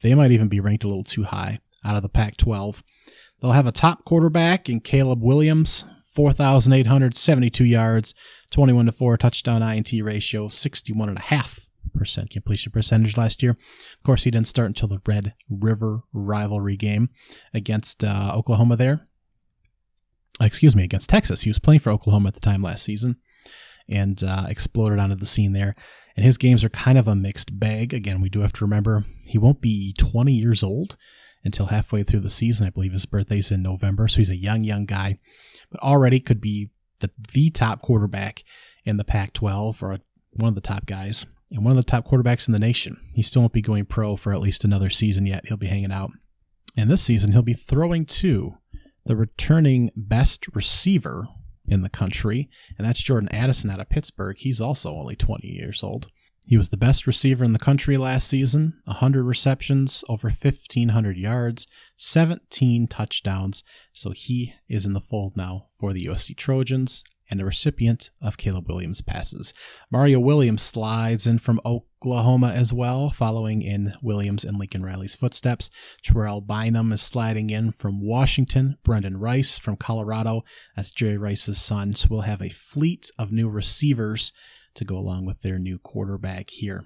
They might even be ranked a little too high out of the Pac-12. They'll have a top quarterback in Caleb Williams, 4,872 yards, 21-4 touchdown INT ratio, 61.5% completion percentage last year. Of course, he didn't start until the Red River rivalry game against Oklahoma there. Against Texas. He was playing for Oklahoma at the time last season and exploded onto the scene there. And his games are kind of a mixed bag. Again, we do have to remember he won't be 20 years old until halfway through the season. I believe his birthday's in November, so he's a young guy. But already could be the top quarterback in the Pac-12 or one of the top guys and one of the top quarterbacks in the nation. He still won't be going pro for at least another season yet. He'll be hanging out. And this season, he'll be throwing to the returning best receiver in the country, and that's Jordan Addison out of Pittsburgh. He's also only 20 years old. He was the best receiver in the country last season, 100 receptions, over 1,500 yards, 17 touchdowns. So he is in the fold now for the USC Trojans and a recipient of Caleb Williams' passes. Mario Williams slides in from Oklahoma as well, following in Williams and Lincoln Riley's footsteps. Terrell Bynum is sliding in from Washington. Brendan Rice from Colorado. That's Jerry Rice's son. So we'll have a fleet of new receivers to go along with their new quarterback here.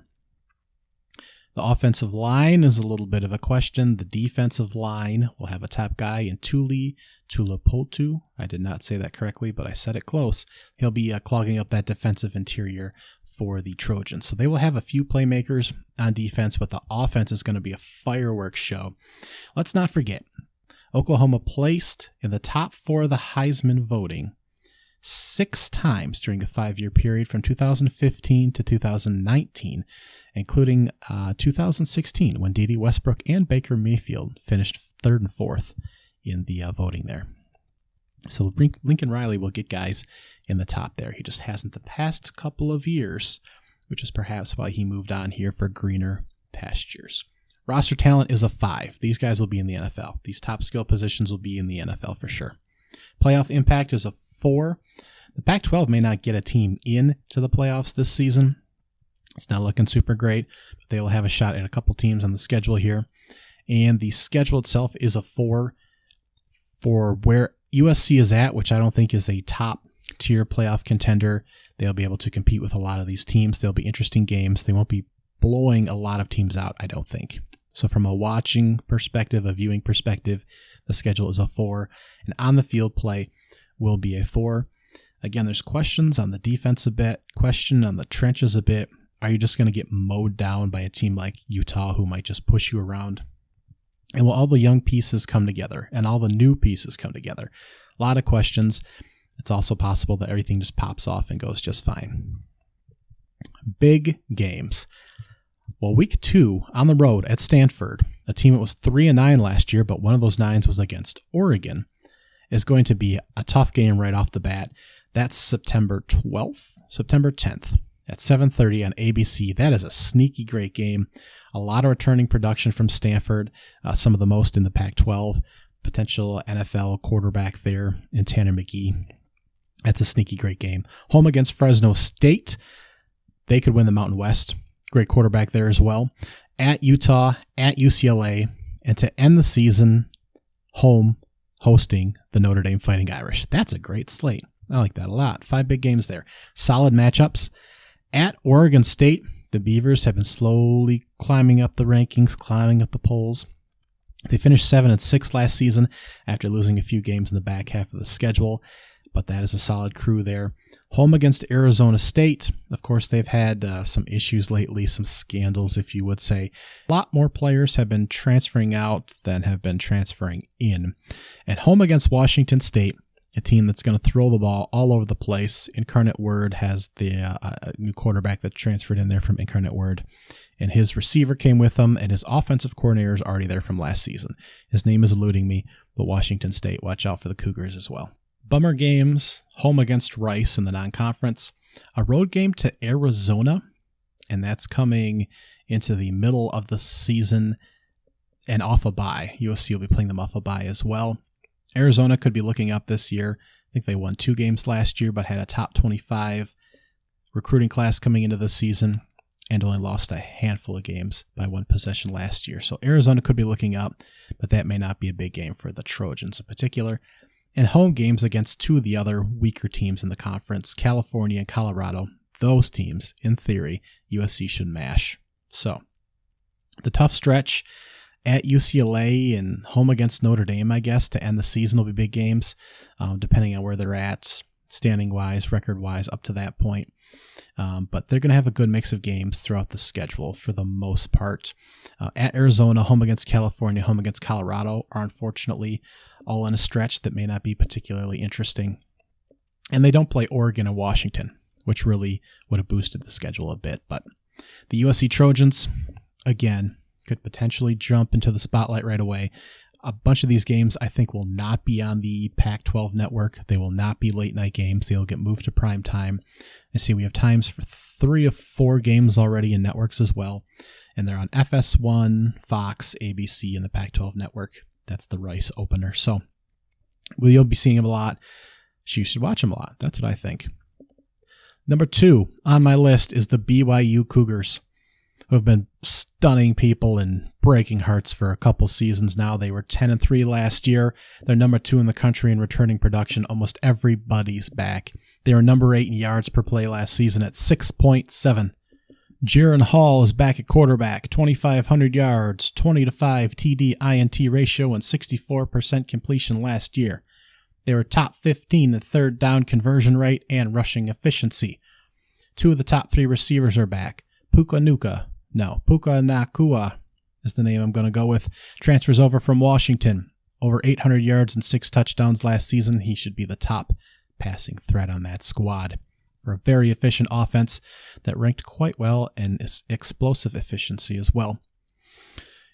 The offensive line is a little bit of a question. The defensive line will have a top guy in Tuli Tuipulotu. I did not say that correctly, but I said it close. He'll be clogging up that defensive interior for the Trojans. So they will have a few playmakers on defense, but the offense is going to be a fireworks show. Let's not forget, Oklahoma placed in the top 4 of the Heisman voting 6 times during a 5-year period from 2015 to 2019, including 2016 when Dede Westbrook and Baker Mayfield finished 3rd and 4th in the voting there. So Lincoln Riley will get guys in the top there. He just hasn't the past couple of years, which is perhaps why he moved on here for greener pastures. Roster talent is a 5. These guys will be in the NFL. These top skill positions will be in the NFL for sure. Playoff impact is a 4. The Pac-12 may not get a team into the playoffs this season. It's not looking super great, but they will have a shot at a couple teams on the schedule here. And the schedule itself is a 4 for where USC is at, which I don't think is a top-tier playoff contender. They'll be able to compete with a lot of these teams. They'll be interesting games. They won't be blowing a lot of teams out, I don't think. So from a watching perspective, a viewing perspective, the schedule is a 4. And on-the-field play will be a 4. Again, there's questions on the defense a bit, question on the trenches a bit. Are you just going to get mowed down by a team like Utah who might just push you around? And will all the young pieces come together and all the new pieces come together? A lot of questions. It's also possible that everything just pops off and goes just fine. Big games. Well, week 2 on the road at Stanford, a team that was 3-9 last year, but one of those 9s was against Oregon, is going to be a tough game right off the bat. That's September 12th, September 10th at 7:30 on ABC. That is a sneaky great game. A lot of returning production from Stanford, some of the most in the Pac-12. Potential NFL quarterback there in Tanner McGee. That's a sneaky great game. Home against Fresno State. They could win the Mountain West. Great quarterback there as well. At Utah, at UCLA, and to end the season, home hosting the Notre Dame Fighting Irish. That's a great slate. I like that a lot. 5 big games there. Solid matchups. At Oregon State, the Beavers have been slowly climbing up the rankings, climbing up the polls. They finished 7-6 last season after losing a few games in the back half of the schedule, but that is a solid crew there. Home against Arizona State. Of course, they've had some issues lately, some scandals, if you would say. A lot more players have been transferring out than have been transferring in. At home against Washington State, a team that's going to throw the ball all over the place. Incarnate Word has the new quarterback that transferred in there from Incarnate Word and his receiver came with him, and his offensive coordinator is already there from last season. His name is eluding me, but Washington State, watch out for the Cougars as well. Bummer games, home against Rice in the non-conference, a road game to Arizona, and that's coming into the middle of the season and off a bye. USC will be playing them off a bye as well. Arizona could be looking up this year. I think they won 2 games last year, but had a top 25 recruiting class coming into the season and only lost a handful of games by 1 possession last year. So Arizona could be looking up, but that may not be a big game for the Trojans in particular. And home games against 2 of the other weaker teams in the conference, California and Colorado. Those teams, in theory, USC should mash. So the tough stretch at UCLA and home against Notre Dame, I guess, to end the season will be big games, depending on where they're at, standing-wise, record-wise, up to that point. But they're going to have a good mix of games throughout the schedule for the most part. At Arizona, home against California, home against Colorado are unfortunately all in a stretch that may not be particularly interesting. And they don't play Oregon and Washington, which really would have boosted the schedule a bit. But the USC Trojans, again, could potentially jump into the spotlight right away. A bunch of these games, I think, will not be on the Pac-12 network. They will not be late-night games. They will get moved to prime time. I see we have times for 3 of 4 games already in networks as well. And they're on FS1, Fox, ABC, and the Pac-12 network. That's the Rice opener. So you'll be seeing them a lot. You should watch them a lot. That's what I think. Number 2 on my list is the BYU Cougars, who have been stunning people and breaking hearts for a couple seasons now. They were 10-3 last year. They're number 2 in the country in returning production. Almost everybody's back. They were number 8 in yards per play last season at 6.7. Jaron Hall is back at quarterback, 2,500 yards, 20-5 TD INT ratio, and 64% completion last year. They were top 15 in third down conversion rate and rushing efficiency. 2 of the top 3 receivers are back. Puka Nakua is the name I'm going to go with. Transfers over from Washington. Over 800 yards and 6 touchdowns last season. He should be the top passing threat on that squad. For a very efficient offense that ranked quite well in explosive efficiency as well.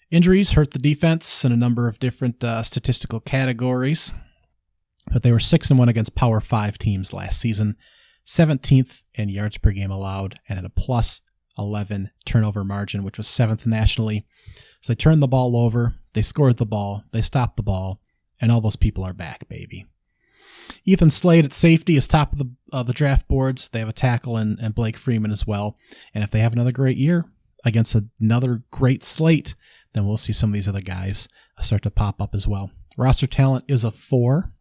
Injuries hurt the defense in a number of different statistical categories, but they were 6-1 against Power 5 teams last season, 17th in yards per game allowed, and at a plus 11 turnover margin, which was 7th nationally. So they turned the ball over, they scored the ball, they stopped the ball, and all those people are back, baby. Ethan Slade at safety is top of the draft boards. They have a tackle and Blake Freeman as well. And if they have another great year against another great slate, then we'll see some of these other guys start to pop up as well. Roster talent is a 4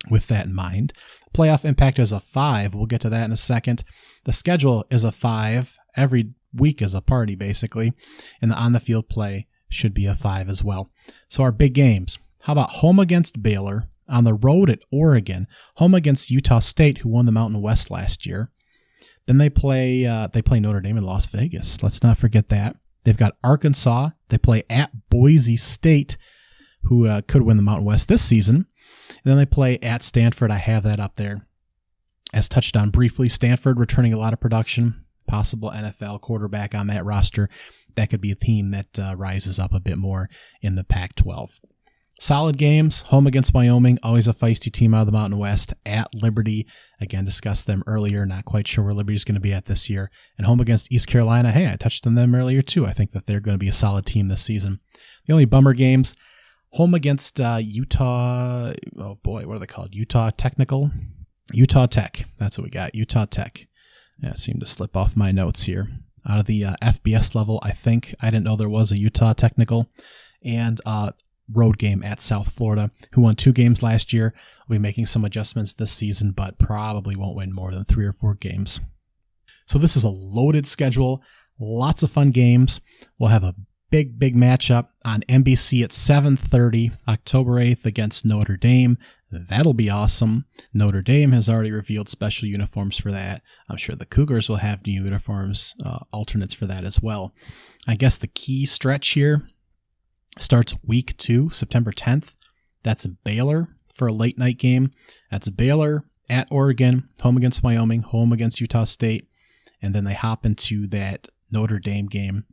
with that in mind. Playoff impact is a 5. We'll get to that in a second. The schedule is a 5. Every week is a party, basically. And the on-the-field play should be a 5 as well. So our big games. How about home against Baylor? On the road at Oregon, home against Utah State, who won the Mountain West last year. Then they play Notre Dame in Las Vegas. Let's not forget that. They've got Arkansas. They play at Boise State, who could win the Mountain West this season. And then they play at Stanford. I have that up there as touched on briefly. Stanford returning a lot of production, possible NFL quarterback on that roster. That could be a team that rises up a bit more in the Pac-12. Solid games, home against Wyoming, always a feisty team out of the Mountain West. At Liberty, again, discussed them earlier, not quite sure where Liberty's going to be at this year. And home against East Carolina, hey, I touched on them earlier too. I think that they're going to be a solid team this season. The only bummer games, home against Utah, oh boy, what are they called? Utah Tech, that's what we got, Utah Tech. Yeah, it seemed to slip off my notes here. Out of the FBS level, I think, I didn't know there was a Utah Technical. And road game at South Florida, who won 2 games last year. Will be making some adjustments this season, but probably won't win more than 3 or 4 games. So this is a loaded schedule, lots of fun games. We'll have a big matchup on NBC at 7:30, October 8th against Notre Dame. That'll be awesome. Notre Dame has already revealed special uniforms for that. I'm sure the Cougars will have new uniforms, alternates for that as well. I guess the key stretch here starts week 2, September 10th. That's Baylor for a late night game. That's Baylor at Oregon, home against Wyoming, home against Utah State. And then they hop into that Notre Dame game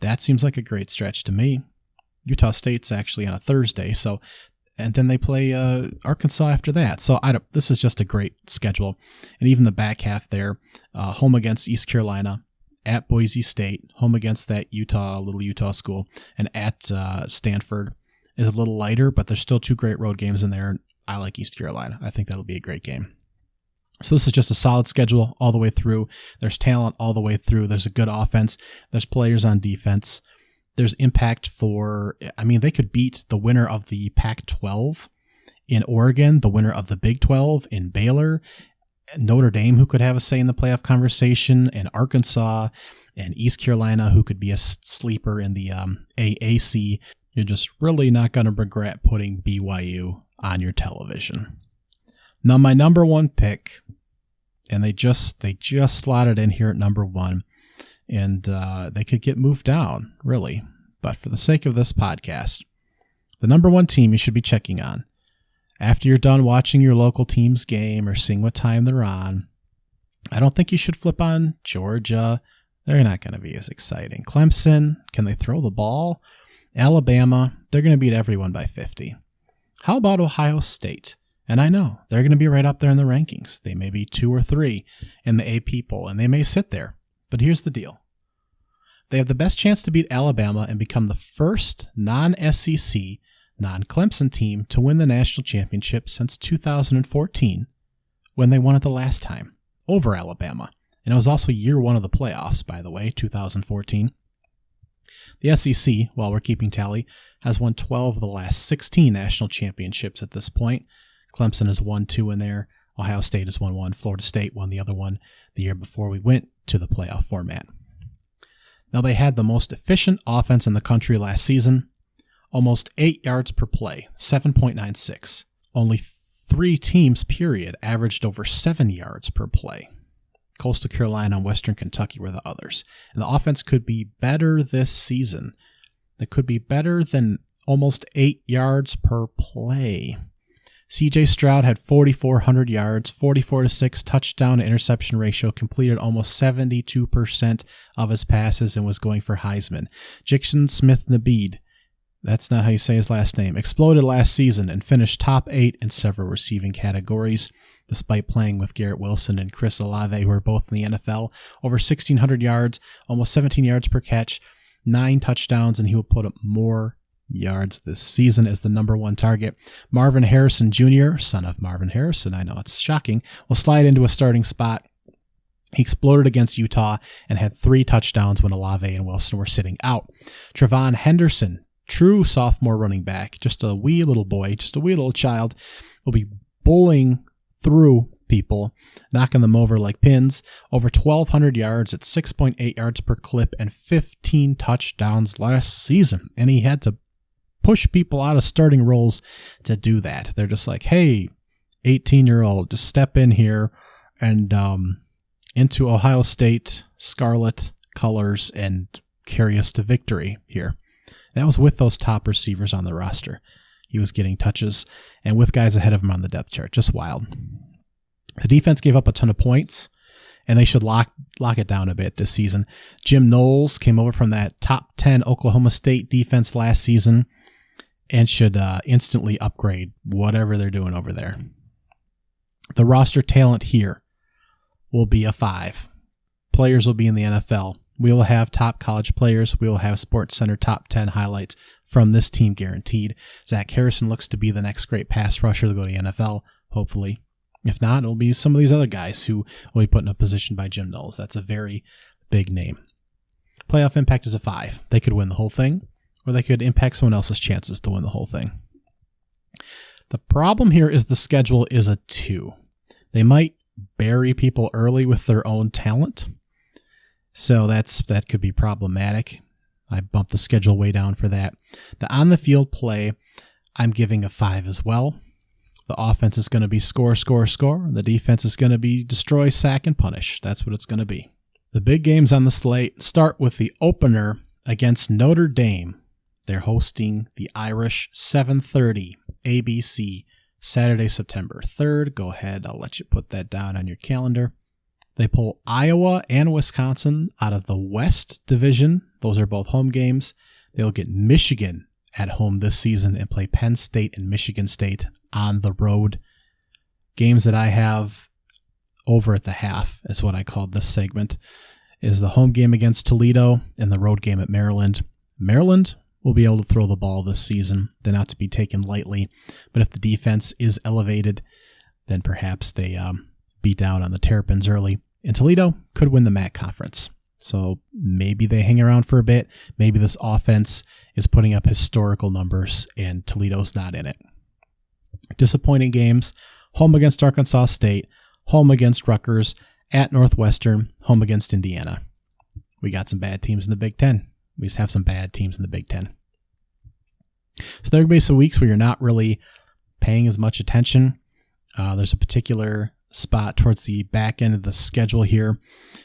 That seems like a great stretch to me. Utah State's actually on a Thursday, and then they play Arkansas after that. So this is just a great schedule. And even the back half there, home against East Carolina, at Boise State, home against that little Utah school, and at Stanford is a little lighter, but there's still 2 great road games in there. I like East Carolina. I think that'll be a great game. So this is just a solid schedule all the way through. There's talent all the way through. There's a good offense. There's players on defense. There's impact they could beat the winner of the Pac-12 in Oregon, the winner of the Big 12 in Baylor, Notre Dame, who could have a say in the playoff conversation, and Arkansas, and East Carolina, who could be a sleeper in the AAC. You're just really not going to regret putting BYU on your television. Now, my number 1 pick, and they just slotted in here at number 1, and they could get moved down, really. But for the sake of this podcast, the number 1 team you should be checking on, after you're done watching your local team's game or seeing what time they're on, I don't think you should flip on Georgia. They're not going to be as exciting. Clemson, can they throw the ball? Alabama, they're going to beat everyone by 50. How about Ohio State? And I know, they're going to be right up there in the rankings. They may be 2 or 3 in the AP poll, and they may sit there. But here's the deal. They have the best chance to beat Alabama and become the first non-SEC, non-Clemson team to win the national championship since 2014, when they won it the last time, over Alabama. And it was also year 1 of the playoffs, by the way, 2014. The SEC, while we're keeping tally, has won 12 of the last 16 national championships at this point. Clemson has won 2 in there. Ohio State has won 1. Florida State won the other one the year before we went to the playoff format. Now, they had the most efficient offense in the country last season, almost 8 yards per play, 7.96. Only 3 teams, period, averaged over 7 yards per play. Coastal Carolina and Western Kentucky were the others. And the offense could be better this season. It could be better than almost 8 yards per play. C.J. Stroud had 4,400 yards, 44-6 touchdown to interception ratio, completed almost 72% of his passes, and was going for Heisman. Jixon Smith-Nabeed, that's not how you say his last name, exploded last season and finished top 8 in several receiving categories, despite playing with Garrett Wilson and Chris Olave, who are both in the NFL. Over 1,600 yards, almost 17 yards per catch, 9 touchdowns, and he will put up more yards this season as the number 1 target. Marvin Harrison Jr., son of Marvin Harrison, I know it's shocking, will slide into a starting spot. He exploded against Utah and had 3 touchdowns when Olave and Wilson were sitting out. Trevon Henderson, true sophomore running back, just a wee little boy, just a wee little child, will be bullying through people, knocking them over like pins. Over 1,200 yards at 6.8 yards per clip and 15 touchdowns last season. And he had to push people out of starting roles to do that. They're just like, hey, 18-year-old, just step in here and into Ohio State Scarlet colors and carry us to victory here. That was with those top receivers on the roster. He was getting touches and with guys ahead of him on the depth chart. Just wild. The defense gave up a ton of points, and they should lock it down a bit this season. Jim Knowles came over from that top 10 Oklahoma State defense last season and should instantly upgrade whatever they're doing over there. The roster talent here will be a 5. Players will be in the NFL. We will have top college players. We will have SportsCenter top 10 highlights from this team guaranteed. Zach Harrison looks to be the next great pass rusher to go to the NFL, hopefully. If not, it'll be some of these other guys who will be put in a position by Jim Knowles. That's a very big name. Playoff impact is a 5. They could win the whole thing, or they could impact someone else's chances to win the whole thing. The problem here is the schedule is a 2. They might bury people early with their own talent, so that could be problematic. I bumped the schedule way down for that. The on-the-field play, I'm giving a 5 as well. The offense is going to be score, score, score. The defense is going to be destroy, sack, and punish. That's what it's going to be. The big games on the slate start with the opener against Notre Dame. They're hosting the Irish, 7:30 ABC, Saturday, September 3rd. Go ahead. I'll let you put that down on your calendar. They pull Iowa and Wisconsin out of the West Division. Those are both home games. They'll get Michigan at home this season and play Penn State and Michigan State on the road. Games that I have over at the half is what I called this segment, is the home game against Toledo and the road game at Maryland. Maryland will be able to throw the ball this season. They're not to be taken lightly, but if the defense is elevated, then perhaps they beat down on the Terrapins early. And Toledo could win the MAC conference. So maybe they hang around for a bit. Maybe this offense is putting up historical numbers and Toledo's not in it. Disappointing games. Home against Arkansas State. Home against Rutgers. At Northwestern. Home against Indiana. We got some bad teams in the Big Ten. We just have some bad teams in the Big Ten. So there are going to be some weeks where you're not really paying as much attention. There's a particular spot towards the back end of the schedule here.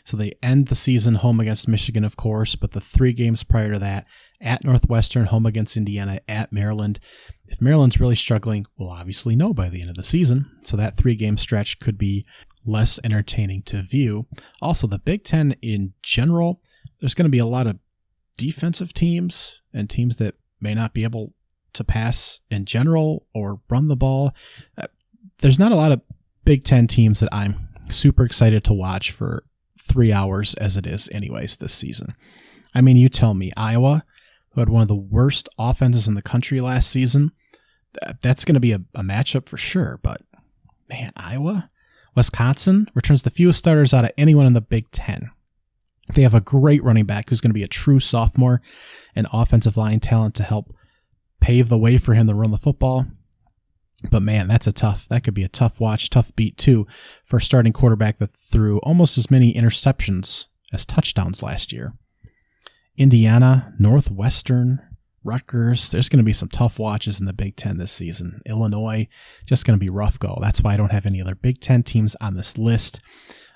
So they end the season home against Michigan, of course, but the 3 games prior to that, at Northwestern, home against Indiana, at Maryland. If Maryland's really struggling, we'll obviously know by the end of the season. So that 3-game stretch could be less entertaining to view. Also, the Big Ten in general, there's going to be a lot of defensive teams and teams that may not be able to pass in general or run the ball. There's not a lot of Big Ten teams that I'm super excited to watch for 3 hours as it is anyways this season. I mean, you tell me, Iowa, who had one of the worst offenses in the country last season, that's going to be a matchup for sure. But man, Iowa, Wisconsin returns the fewest starters out of anyone in the Big Ten. They have a great running back who's going to be a true sophomore and offensive line talent to help pave the way for him to run the football. But man, that could be a tough watch, tough beat too for a starting quarterback that threw almost as many interceptions as touchdowns last year. Indiana, Northwestern, Rutgers, there's going to be some tough watches in the Big Ten this season. Illinois, just going to be rough go. That's why I don't have any other Big Ten teams on this list.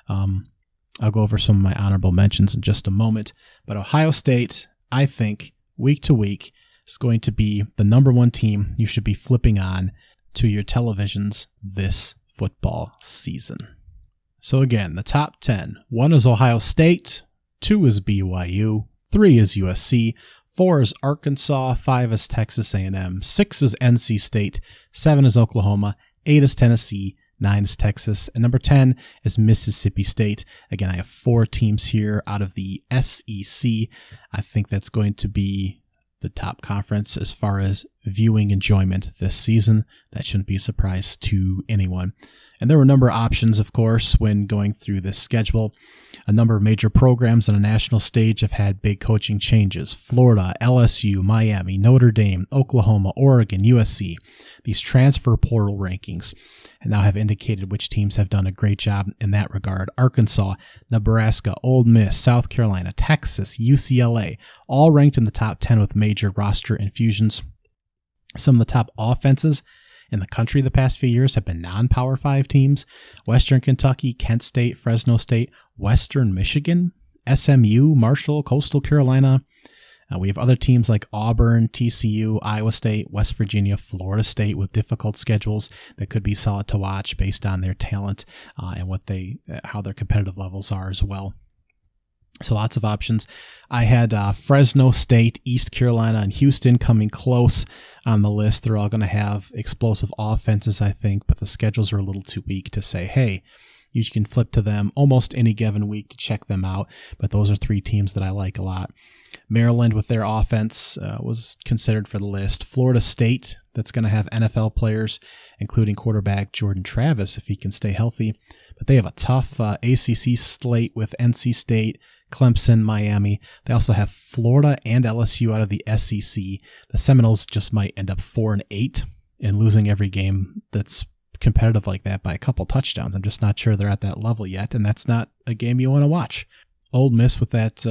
I'll go over some of my honorable mentions in just a moment. But Ohio State, I think, week to week, is going to be the number 1 team you should be flipping on to your televisions this football season. So again, the top 10. 1 is Ohio State, 2 is BYU, 3 is USC, 4 is Arkansas, 5 is Texas A&M, 6 is NC State, 7 is Oklahoma, 8 is Tennessee, 9 is Texas, and number 10 is Mississippi State. Again, I have 4 teams here out of the SEC. I think that's going to be the top conference as far as viewing enjoyment this season. That shouldn't be a surprise to anyone. And there were a number of options, of course, when going through this schedule. A number of major programs on a national stage have had big coaching changes. Florida, LSU, Miami, Notre Dame, Oklahoma, Oregon, USC. These transfer portal rankings and now have indicated which teams have done a great job in that regard. Arkansas, Nebraska, Ole Miss, South Carolina, Texas, UCLA, all ranked in the top 10 with major roster infusions. Some of the top offenses in the country the past few years have been non-Power 5 teams. Western Kentucky, Kent State, Fresno State, Western Michigan, SMU, Marshall, Coastal Carolina. We have other teams like Auburn, TCU, Iowa State, West Virginia, Florida State with difficult schedules that could be solid to watch based on their talent and how their competitive levels are as well. So lots of options. I had Fresno State, East Carolina, and Houston coming close on the list. They're all going to have explosive offenses, I think, but the schedules are a little too weak to say, hey, you can flip to them almost any given week to check them out. But those are 3 teams that I like a lot. Maryland with their offense was considered for the list. Florida State, that's going to have NFL players, including quarterback Jordan Travis, if he can stay healthy. But they have a tough ACC slate with NC State, Clemson, Miami. They also have Florida and LSU out of the SEC. The Seminoles just might end up 4-8 and losing every game that's competitive like that by a couple touchdowns. I'm just not sure they're at that level yet, and that's not a game you want to watch. Ole Miss with that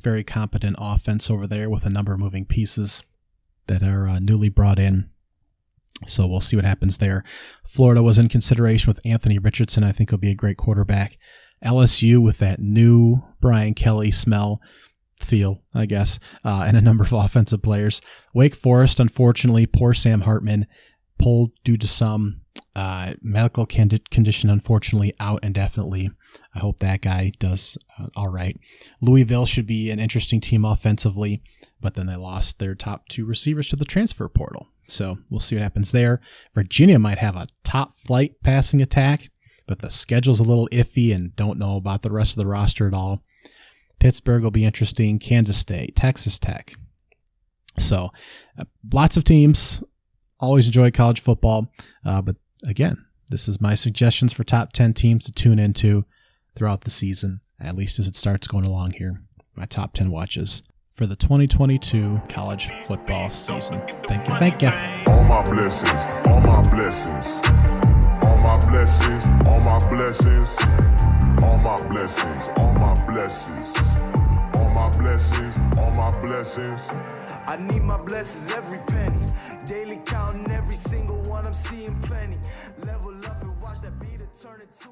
very competent offense over there with a number of moving pieces that are newly brought in. So we'll see what happens there. Florida was in consideration with Anthony Richardson. I think he'll be a great quarterback. LSU with that new Brian Kelly feel, I guess, and a number of offensive players. Wake Forest, unfortunately, poor Sam Hartman, pulled due to some Medical condition, unfortunately, out indefinitely. I hope that guy does all right. Louisville should be an interesting team offensively, but then they lost their top 2 receivers to the transfer portal. So we'll see what happens there. Virginia might have a top flight passing attack, but the schedule's a little iffy and don't know about the rest of the roster at all. Pittsburgh will be interesting. Kansas State, Texas Tech. So lots of teams. Always enjoy college football. But again, this is my suggestions for top 10 teams to tune into throughout the season, at least as it starts going along here. My top 10 watches for the 2022 college football season. Thank you. Thank you. All my blessings, all my blessings, all my blessings, all my blessings, all my blessings, all my blessings, all my blessings, all my blessings. I need my blessings every penny, daily counting every single one. I'm seeing plenty. Level up and watch that beat turn into